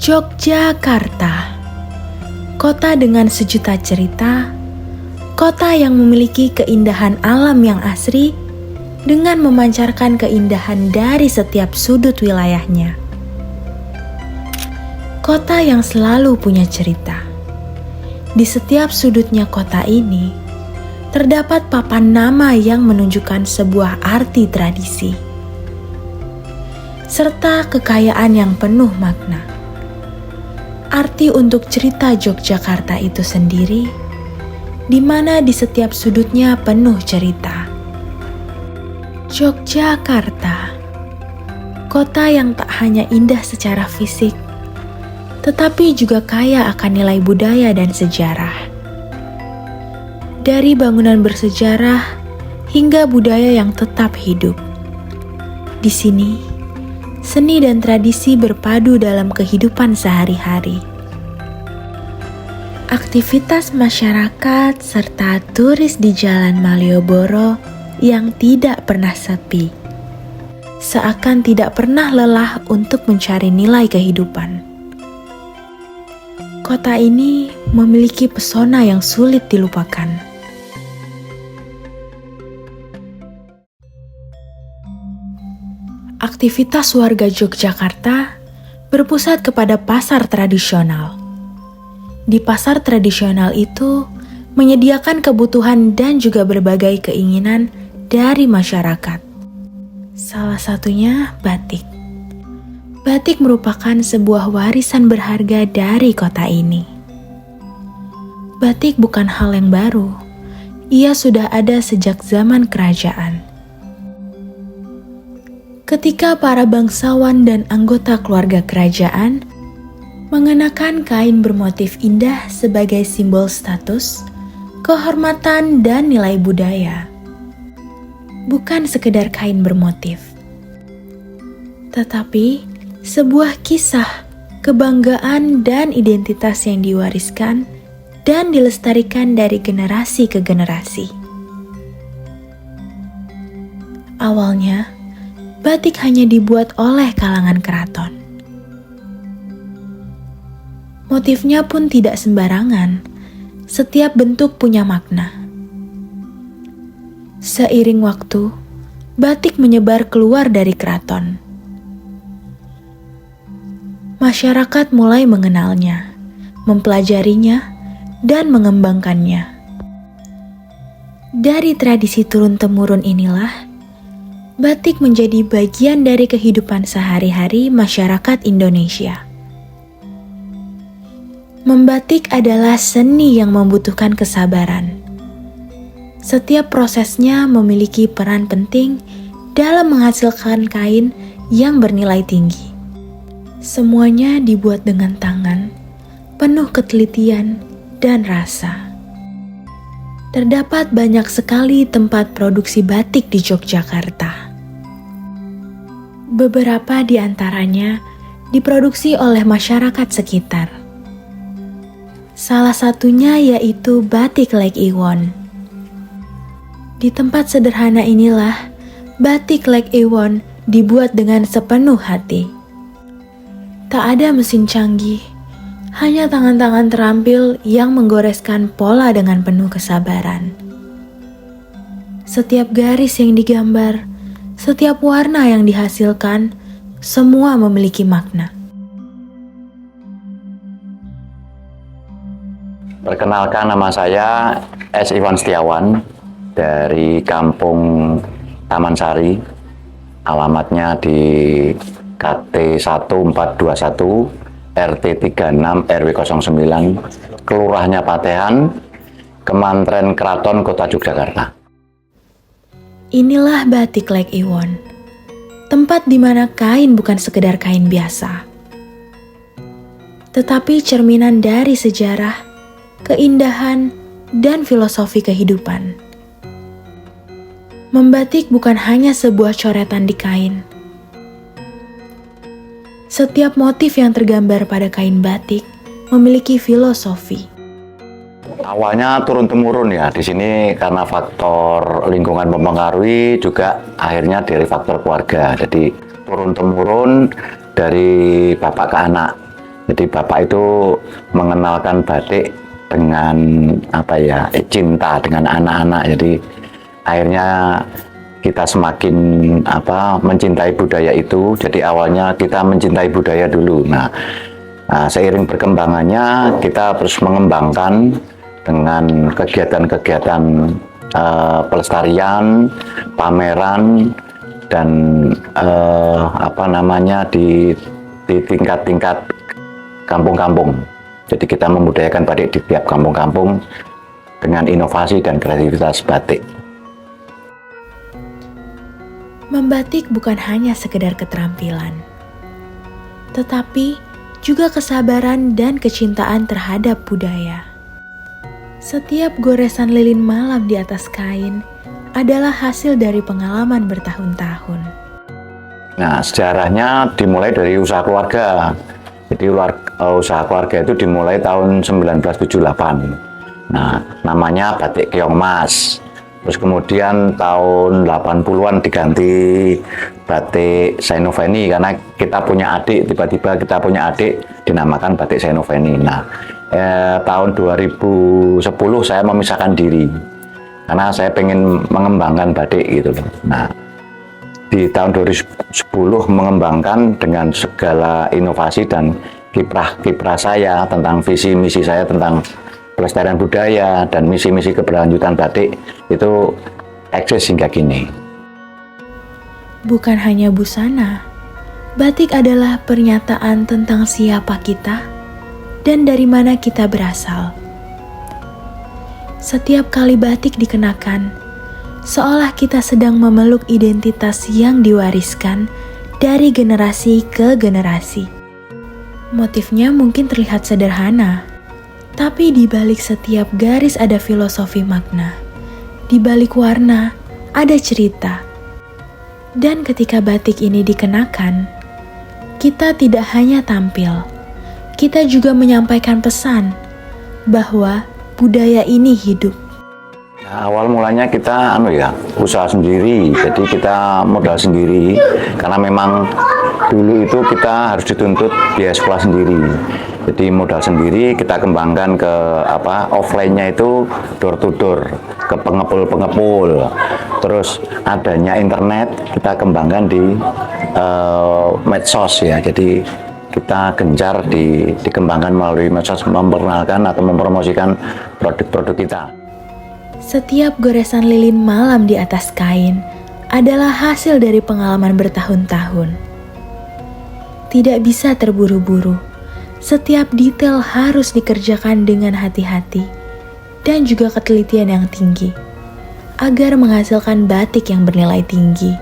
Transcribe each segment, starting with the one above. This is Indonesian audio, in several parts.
Yogyakarta, kota dengan sejuta cerita, kota yang memiliki keindahan alam yang asri dengan memancarkan keindahan dari setiap sudut wilayahnya. Kota yang selalu punya cerita. Di setiap sudutnya kota ini, terdapat papan nama yang menunjukkan sebuah arti tradisi, serta kekayaan yang penuh makna. Arti untuk cerita Yogyakarta itu sendiri, di mana di setiap sudutnya penuh cerita. Yogyakarta, kota yang tak hanya indah secara fisik, tetapi juga kaya akan nilai budaya dan sejarah. Dari bangunan bersejarah hingga budaya yang tetap hidup. Di sini, seni dan tradisi berpadu dalam kehidupan sehari-hari. Aktivitas masyarakat serta turis di Jalan Malioboro yang tidak pernah sepi, seakan tidak pernah lelah untuk mencari nilai kehidupan. Kota ini memiliki pesona yang sulit dilupakan. Aktivitas warga Yogyakarta berpusat kepada pasar tradisional. Di pasar tradisional itu menyediakan kebutuhan dan juga berbagai keinginan dari masyarakat. Salah satunya batik. Batik merupakan sebuah warisan berharga dari kota ini. Batik bukan hal yang baru. Ia sudah ada sejak zaman kerajaan. Ketika para bangsawan dan anggota keluarga kerajaan mengenakan kain bermotif indah sebagai simbol status, kehormatan, dan nilai budaya. Bukan sekedar kain bermotif, tetapi sebuah kisah, kebanggaan, dan identitas yang diwariskan dan dilestarikan dari generasi ke generasi. Awalnya, batik hanya dibuat oleh kalangan keraton. Motifnya pun tidak sembarangan, setiap bentuk punya makna. Seiring waktu, batik menyebar keluar dari keraton. Masyarakat mulai mengenalnya, mempelajarinya, dan mengembangkannya. Dari tradisi turun-temurun inilah, batik menjadi bagian dari kehidupan sehari-hari masyarakat Indonesia. Membatik adalah seni yang membutuhkan kesabaran. Setiap prosesnya memiliki peran penting dalam menghasilkan kain yang bernilai tinggi. Semuanya dibuat dengan tangan, penuh ketelitian dan rasa. Terdapat banyak sekali tempat produksi batik di Yogyakarta. Beberapa di antaranya diproduksi oleh masyarakat sekitar. Salah satunya yaitu Batik Lake Iwon. Di tempat sederhana inilah, Batik Lake Iwon dibuat dengan sepenuh hati. Tak ada mesin canggih, hanya tangan-tangan terampil yang menggoreskan pola dengan penuh kesabaran. Setiap garis yang digambar, setiap warna yang dihasilkan, semua memiliki makna. Perkenalkan, nama saya S. Iwan Setiawan dari Kampung Taman Sari. Alamatnya di KT 1421 RT 36 RW 09, Kelurahnya Patehan, Kemantren Keraton Kota Yogyakarta. Inilah Batik Lake Iwon, tempat di mana kain bukan sekedar kain biasa, tetapi cerminan dari sejarah, keindahan, dan filosofi kehidupan. Membatik bukan hanya sebuah coretan di kain. Setiap motif yang tergambar pada kain batik memiliki filosofi. Awalnya turun-temurun ya, di sini karena faktor lingkungan mempengaruhi, juga akhirnya dari faktor keluarga. Jadi turun-temurun dari bapak ke anak. Jadi bapak itu mengenalkan batik dengan cinta dengan anak-anak. Jadi akhirnya kita semakin mencintai budaya itu. Jadi awalnya kita mencintai budaya dulu. Nah, seiring perkembangannya kita terus mengembangkan dengan kegiatan-kegiatan pelestarian, pameran, dan di tingkat-tingkat kampung-kampung. Jadi kita membudayakan batik di tiap kampung-kampung dengan inovasi dan kreativitas batik. Membatik bukan hanya sekedar keterampilan, tetapi juga kesabaran dan kecintaan terhadap budaya. Setiap goresan lilin malam di atas kain adalah hasil dari pengalaman bertahun-tahun. Nah, sejarahnya dimulai dari usaha keluarga. Jadi usaha keluarga itu dimulai tahun 1978. Nah, namanya Batik Keong Mas. Terus kemudian tahun 80-an diganti Batik Sainoveni karena kita punya adik, tiba-tiba kita punya adik dinamakan Batik Sainoveni. Nah, tahun 2010 saya memisahkan diri karena saya pengen mengembangkan batik gitu loh. Nah, di tahun 2010 mengembangkan dengan segala inovasi dan kiprah saya tentang visi misi saya tentang pelestarian budaya dan misi-misi keberlanjutan batik itu eksis hingga kini. Bukan hanya busana, batik adalah pernyataan tentang siapa kita dan dari mana kita berasal. Setiap kali batik dikenakan, seolah kita sedang memeluk identitas yang diwariskan dari generasi ke generasi. Motifnya mungkin terlihat sederhana, tapi di balik setiap garis ada filosofi makna. Di balik warna ada cerita. Dan ketika batik ini dikenakan, kita tidak hanya tampil, kita juga menyampaikan pesan bahwa budaya ini hidup. Awal mulanya kita usaha sendiri, jadi kita modal sendiri karena memang dulu itu kita harus dituntut biaya sekolah sendiri. Jadi modal sendiri kita kembangkan ke offline-nya itu door to door, ke pengepul-pengepul. Terus adanya internet kita kembangkan di medsos ya. Jadi kita gencar dikembangkan melalui medsos, memperkenalkan atau mempromosikan produk-produk kita. Setiap goresan lilin malam di atas kain adalah hasil dari pengalaman bertahun-tahun. Tidak bisa terburu-buru. Setiap detail harus dikerjakan dengan hati-hati dan juga ketelitian yang tinggi agar menghasilkan batik yang bernilai tinggi.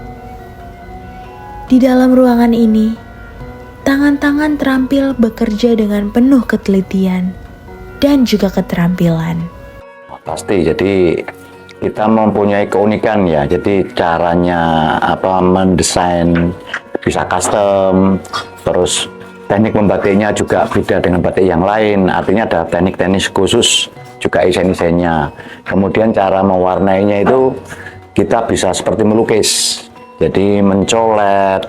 Di dalam ruangan ini, tangan-tangan terampil bekerja dengan penuh ketelitian dan juga keterampilan. Pasti, jadi kita mempunyai keunikan ya. Jadi caranya mendesain bisa custom, terus teknik membatiknya juga beda dengan batik yang lain. Artinya ada teknik-teknik khusus juga isen-isennya. Kemudian cara mewarnainya itu kita bisa seperti melukis. Jadi mencolet,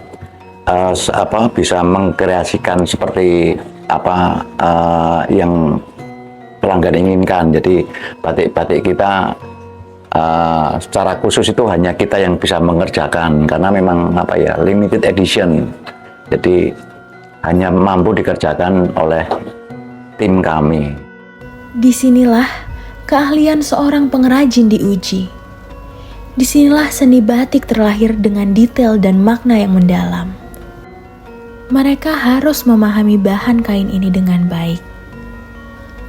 bisa mengkreasikan seperti yang pelanggan inginkan. Jadi batik-batik kita secara khusus itu hanya kita yang bisa mengerjakan karena memang limited edition. Jadi hanya mampu dikerjakan oleh tim kami. Disinilah keahlian seorang pengrajin diuji. Disinilah seni batik terlahir dengan detail dan makna yang mendalam. Mereka harus memahami bahan kain ini dengan baik.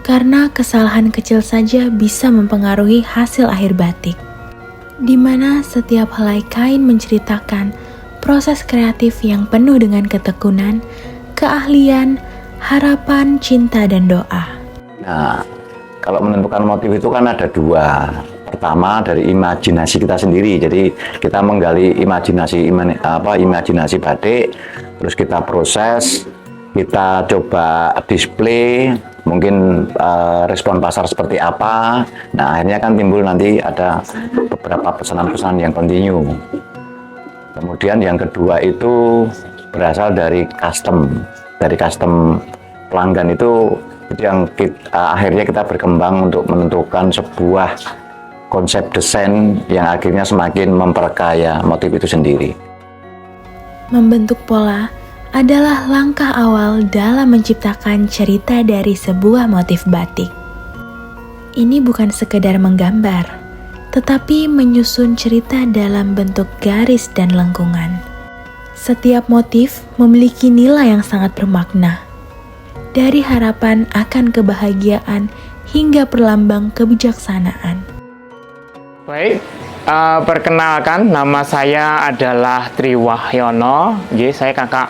Karena kesalahan kecil saja bisa mempengaruhi hasil akhir batik, di mana setiap helai kain menceritakan proses kreatif yang penuh dengan ketekunan, keahlian, harapan, cinta, dan doa. Nah, kalau menentukan motif itu kan ada dua. Pertama dari imajinasi kita sendiri, jadi kita menggali imajinasi batik, terus kita proses, kita coba display. Mungkin respon pasar seperti apa. Nah, akhirnya kan timbul nanti ada beberapa pesanan-pesanan yang kontinu. Kemudian yang kedua itu berasal dari custom pelanggan itu yang akhirnya kita berkembang untuk menentukan sebuah konsep desain yang akhirnya semakin memperkaya motif itu sendiri. Membentuk pola adalah langkah awal dalam menciptakan cerita dari sebuah motif batik. Ini bukan sekedar menggambar, tetapi menyusun cerita dalam bentuk garis dan lengkungan. Setiap motif memiliki nilai yang sangat bermakna, dari harapan akan kebahagiaan hingga perlambang kebijaksanaan. Baik, perkenalkan, nama saya adalah Tri Wahyono. Saya kakak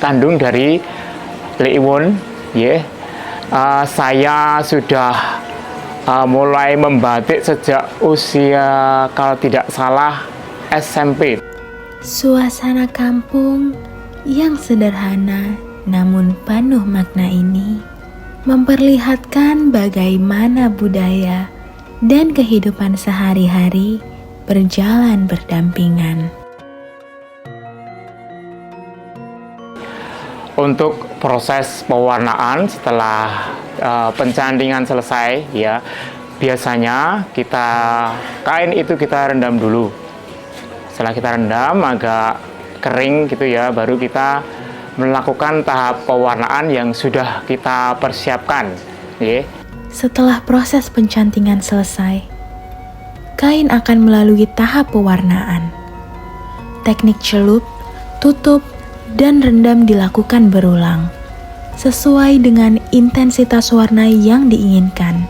kandung dari Lee Iwon. Saya sudah mulai membatik sejak usia, kalau tidak salah, SMP. Suasana kampung yang sederhana namun penuh makna ini memperlihatkan bagaimana budaya dan kehidupan sehari-hari berjalan berdampingan. Untuk proses pewarnaan setelah pencantingan selesai, ya biasanya kain itu kita rendam dulu. Setelah kita rendam agak kering gitu ya, baru kita melakukan tahap pewarnaan yang sudah kita persiapkan. Setelah proses pencantingan selesai, kain akan melalui tahap pewarnaan. Teknik celup, tutup, dan rendam dilakukan berulang, sesuai dengan intensitas warna yang diinginkan.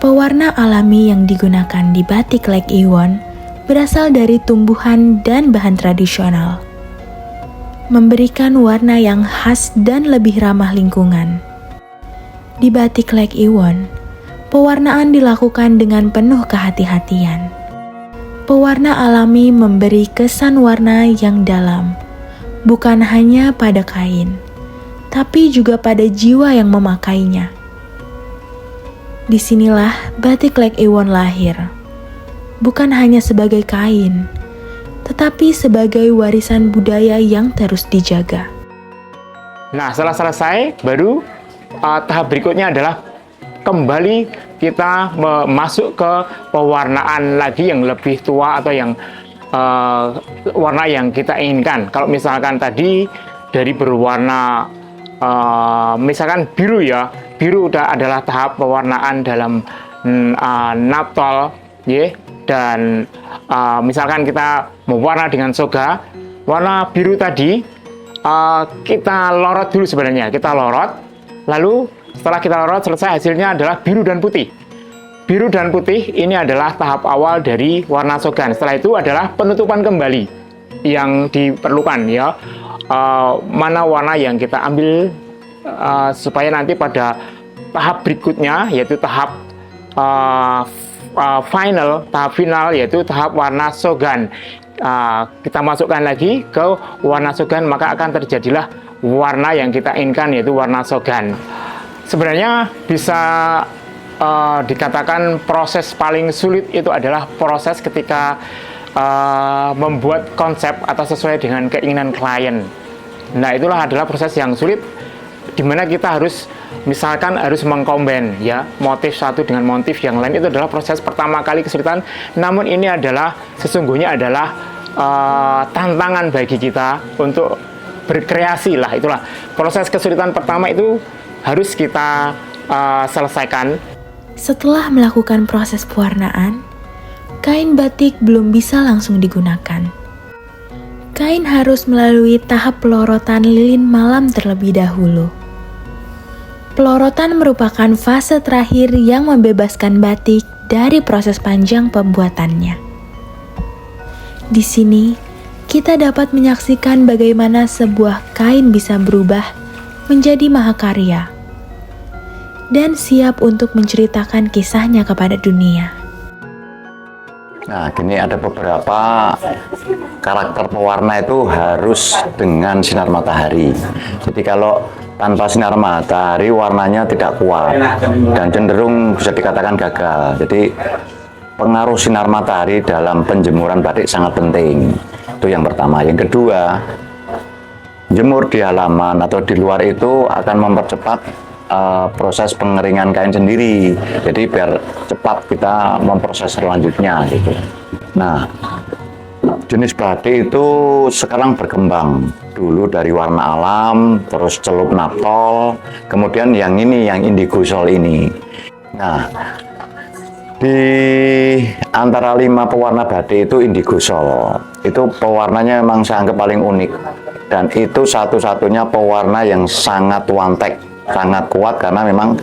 Pewarna alami yang digunakan di batik Lake Iwon berasal dari tumbuhan dan bahan tradisional, memberikan warna yang khas dan lebih ramah lingkungan. Di batik Lake Iwon, pewarnaan dilakukan dengan penuh kehati-hatian. Pewarna alami memberi kesan warna yang dalam, bukan hanya pada kain, tapi juga pada jiwa yang memakainya. Disinilah batik Lake Iwon lahir, bukan hanya sebagai kain, tetapi sebagai warisan budaya yang terus dijaga. Nah, setelah selesai, baru tahap berikutnya adalah kembali kita masuk ke pewarnaan lagi yang lebih tua atau yang warna yang kita inginkan. Kalau misalkan tadi dari berwarna misalkan biru ya, biru adalah tahap pewarnaan dalam naptol, dan misalkan kita mewarna dengan soga, warna biru tadi kita lorot dulu sebenarnya, kita lorot, lalu setelah kita lorot selesai hasilnya adalah biru dan putih. Biru dan putih ini adalah tahap awal dari warna sogan. Setelah itu adalah penutupan kembali yang diperlukan ya. Mana warna yang kita ambil supaya nanti pada tahap berikutnya yaitu tahap tahap final yaitu tahap warna sogan. Kita masukkan lagi ke warna sogan, maka akan terjadilah warna yang kita inginkan yaitu warna sogan. Sebenarnya bisa dikatakan proses paling sulit itu adalah proses ketika membuat konsep atau sesuai dengan keinginan klien. Nah, itulah adalah proses yang sulit, di mana kita harus misalkan harus mengcombine ya motif satu dengan motif yang lain. Itu adalah proses pertama kali kesulitan. Namun ini adalah sesungguhnya adalah tantangan bagi kita untuk berkreasi lah. Itulah proses kesulitan pertama itu harus kita selesaikan. Setelah melakukan proses pewarnaan, kain batik belum bisa langsung digunakan. Kain harus melalui tahap pelorotan lilin malam terlebih dahulu. Pelorotan merupakan fase terakhir yang membebaskan batik dari proses panjang pembuatannya. Di sini, kita dapat menyaksikan bagaimana sebuah kain bisa berubah menjadi mahakarya dan siap untuk menceritakan kisahnya kepada dunia. Nah, gini ada beberapa karakter pewarna itu harus dengan sinar matahari. Jadi kalau tanpa sinar matahari warnanya tidak kuat dan cenderung bisa dikatakan gagal. Jadi pengaruh sinar matahari dalam penjemuran batik sangat penting. Itu yang pertama. Yang kedua, jemur di halaman atau di luar itu akan mempercepat proses pengeringan kain sendiri. Jadi biar cepat kita memproses selanjutnya gitu. Nah, jenis batik itu sekarang berkembang. Dulu dari warna alam, terus celup naptol, kemudian yang ini, yang indigo sol ini. Nah, di antara 5 pewarna batik itu indigo sol. Itu pewarnanya memang saya anggap paling unik. Dan itu satu-satunya pewarna yang sangat one-take, sangat kuat karena memang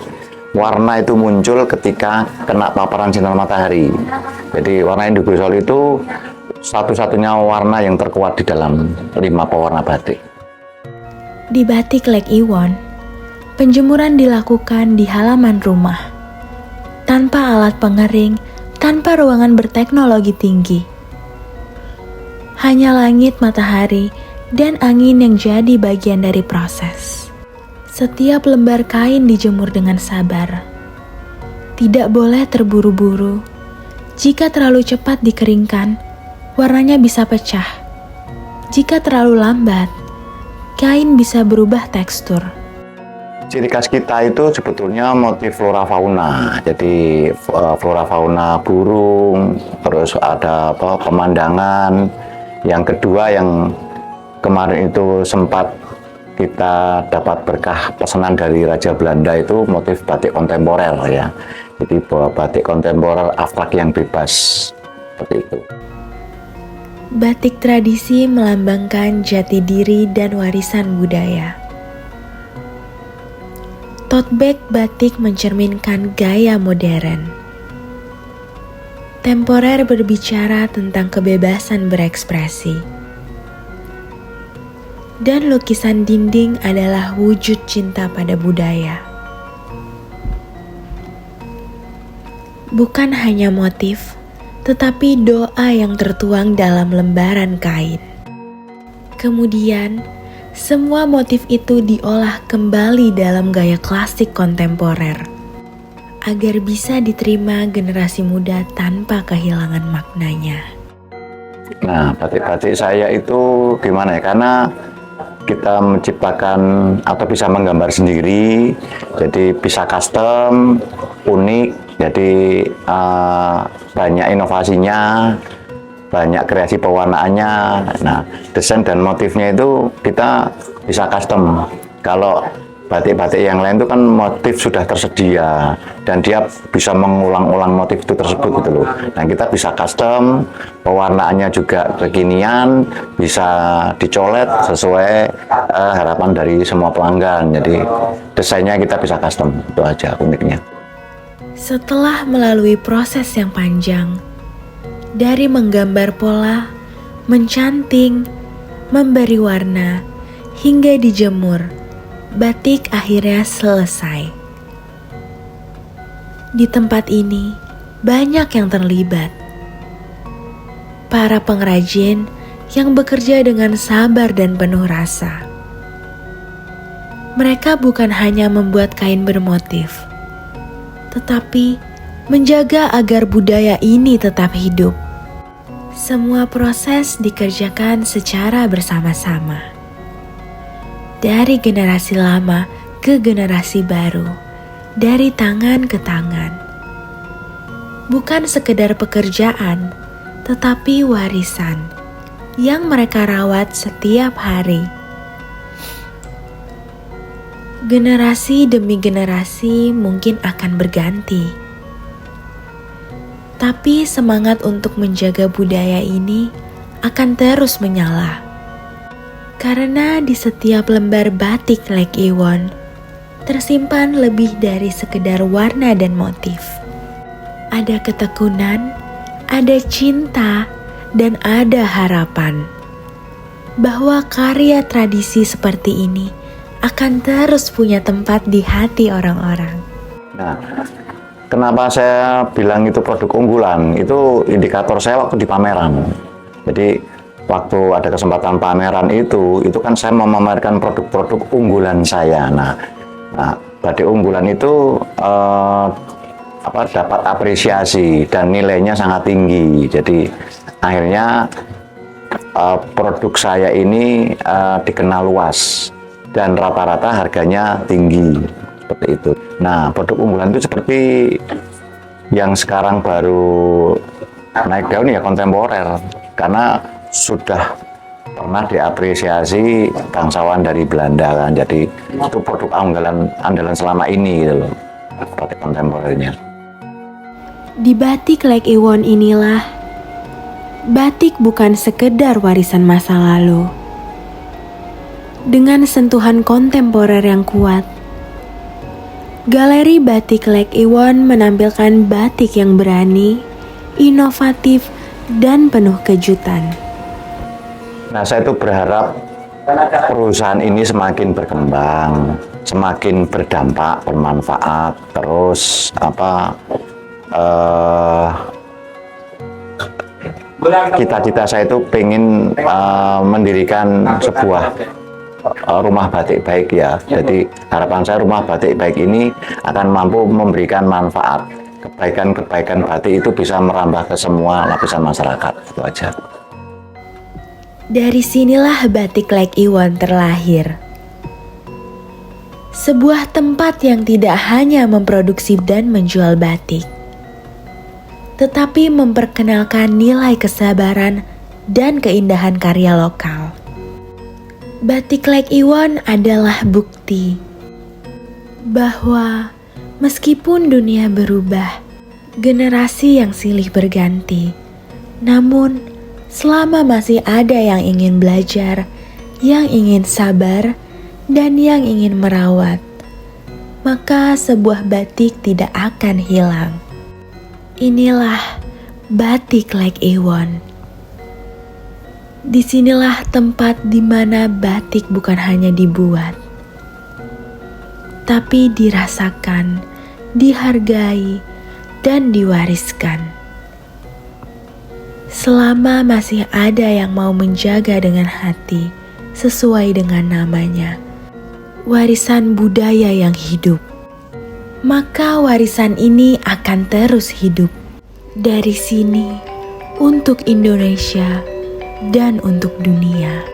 warna itu muncul ketika kena paparan sinar matahari. Jadi warna indigo sol itu satu-satunya warna yang terkuat di dalam 5 pewarna batik. Di batik Lake Iwon, penjemuran dilakukan di halaman rumah, tanpa alat pengering, tanpa ruangan berteknologi tinggi. Hanya langit, matahari, dan angin yang jadi bagian dari proses. Setiap lembar kain dijemur dengan sabar. Tidak boleh terburu-buru. Jika terlalu cepat dikeringkan, warnanya bisa pecah. Jika terlalu lambat, kain bisa berubah tekstur. Ciri khas kita itu sebetulnya motif flora fauna. Jadi flora fauna burung, terus ada pemandangan. Yang kedua yang kemarin itu sempat kita dapat berkah pesanan dari Raja Belanda itu motif batik kontemporer ya. Jadi batik kontemporer abstrak yang bebas seperti itu. Batik tradisi melambangkan jati diri dan warisan budaya. Tote bag batik mencerminkan gaya modern. Temporer berbicara tentang kebebasan berekspresi. Dan lukisan dinding adalah wujud cinta pada budaya. Bukan hanya motif, tetapi doa yang tertuang dalam lembaran kain. Kemudian, semua motif itu diolah kembali dalam gaya klasik kontemporer, agar bisa diterima generasi muda tanpa kehilangan maknanya. Nah, batik-batik saya itu gimana ya? Karena kita menciptakan atau bisa menggambar sendiri, jadi bisa custom, unik, jadi banyak inovasinya, banyak kreasi pewarnaannya. Nah, desain dan motifnya itu kita bisa custom. Kalau batik-batik yang lain itu kan motif sudah tersedia dan dia bisa mengulang-ulang motif itu tersebut gitu loh. Nah, kita bisa custom, pewarnaannya juga kekinian, bisa dicolet sesuai harapan dari semua pelanggan. Jadi desainnya kita bisa custom, itu aja uniknya. Setelah melalui proses yang panjang, dari menggambar pola, mencanting, memberi warna, hingga dijemur, batik akhirnya selesai. Di tempat ini, banyak yang terlibat. Para pengrajin yang bekerja dengan sabar dan penuh rasa. Mereka bukan hanya membuat kain bermotif, tetapi menjaga agar budaya ini tetap hidup. Semua proses dikerjakan secara bersama-sama. Dari generasi lama ke generasi baru, dari tangan ke tangan. Bukan sekedar pekerjaan, tetapi warisan yang mereka rawat setiap hari. Generasi demi generasi mungkin akan berganti. Tapi semangat untuk menjaga budaya ini akan terus menyala. Karena di setiap lembar batik Lake Iwon tersimpan lebih dari sekedar warna dan motif. Ada ketekunan, ada cinta, dan ada harapan bahwa karya tradisi seperti ini akan terus punya tempat di hati orang-orang. Nah, kenapa saya bilang itu produk unggulan? Itu indikator saya waktu di pameran. Jadi waktu ada kesempatan pameran itu kan saya memamerkan produk-produk unggulan saya. Nah, batik unggulan itu dapat apresiasi dan nilainya sangat tinggi. Jadi akhirnya produk saya ini dikenal luas dan rata-rata harganya tinggi seperti itu. Nah, produk unggulan itu seperti yang sekarang baru naik daun ya kontemporer, karena sudah pernah diapresiasi bangsawan dari Belanda kan. Jadi itu produk andalan selama ini gitu loh, batik kontemporernya. Di batik Lake Iwon inilah, batik bukan sekedar warisan masa lalu. Dengan sentuhan kontemporer yang kuat, Galeri Batik Lake Iwon menampilkan batik yang berani, inovatif, dan penuh kejutan. Nah, saya itu berharap perusahaan ini semakin berkembang, semakin berdampak, bermanfaat, terus cita-cita saya itu pengen mendirikan sebuah rumah batik baik ya. Jadi harapan saya rumah batik baik ini akan mampu memberikan manfaat. Kebaikan-kebaikan batik itu bisa merambah ke semua lapisan masyarakat. Itu aja. Dari sinilah batik Lake Iwon terlahir. Sebuah tempat yang tidak hanya memproduksi dan menjual batik, tetapi memperkenalkan nilai kesabaran dan keindahan karya lokal. Batik Lake Iwon adalah bukti bahwa meskipun dunia berubah, generasi yang silih berganti, namun selama masih ada yang ingin belajar, yang ingin sabar, dan yang ingin merawat, maka sebuah batik tidak akan hilang. Inilah batik Lake Iwon. Disinilah tempat di mana batik bukan hanya dibuat, tapi dirasakan, dihargai, dan diwariskan. Selama masih ada yang mau menjaga dengan hati sesuai dengan namanya, warisan budaya yang hidup, maka warisan ini akan terus hidup. Dari sini, untuk Indonesia dan untuk dunia.